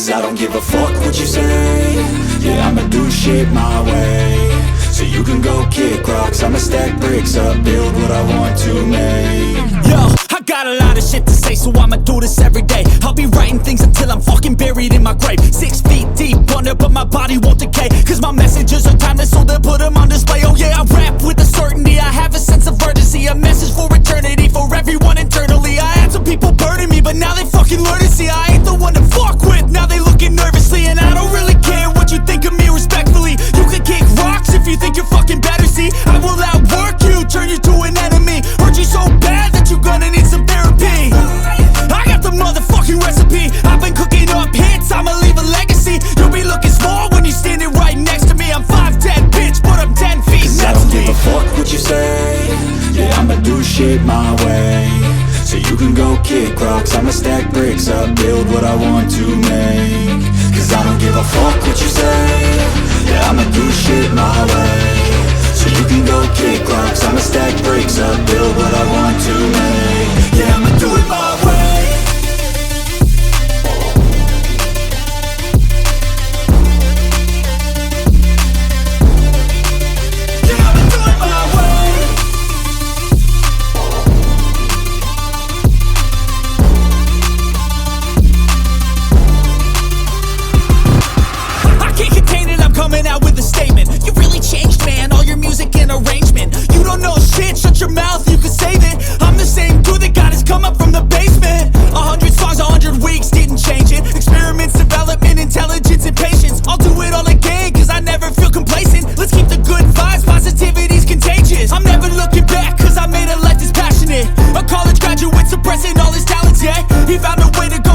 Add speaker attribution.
Speaker 1: Cause I don't give a fuck what you say. Yeah, I'ma do shit my way. So you can go kick rocks, I'ma stack bricks up, build what I want to make.
Speaker 2: Yo, I got a lot of shit to say, so I'ma do this every day. I'll be writing things until I'm fucking buried in my grave. 6 feet deep under, but my body won't decay. Cause my messages are timeless, so they'll put them on display. Oh yeah, I rap with a certainty, I have a sense of urgency. A message for eternity, for everyone internally. I had some people burning me, but now they fucking learn to see I ain't the one to fuck with, now they looking nervously. And I don't really care what you think of me, respectfully. You can kick rocks if you think you're fucking better, see. I will outwork you, turn you to an enemy. Hurt you so bad that you're gonna need some therapy. I got the motherfucking recipe, I've been cooking up hits, I'ma leave a legacy. You'll be looking small when you're standing right next to me. I'm 5'10", bitch, but I'm 10 feet.
Speaker 1: Cause I don't give a fuck what you say. Yeah, I'ma do shit my way. So you can go kick rocks, I'ma stack bricks up, build what I want to make. Cause I don't give a fuck what you say. Yeah, I'ma do shit my way. So you can go kick rocks, I'ma stack bricks up, build what I want to make. Yeah, I'ma do it my way. Yeah, I'ma do it my way.
Speaker 2: I can't contain it, I'm coming out with a statement. You really changed, man, all your music and arrangement. You don't know shit, shut your mouth, you can save it. I'm the same dude that got his come up from the basement. 100 songs, 100 weeks, didn't change it. Experiments, development, intelligence, and patience. I'll do it all again, cause I never feel complacent. Let's keep the good vibes, positivity's contagious. I'm never looking back, cause I made a life that's passionate. A college graduate suppressing all his talents, yeah. He found a way to go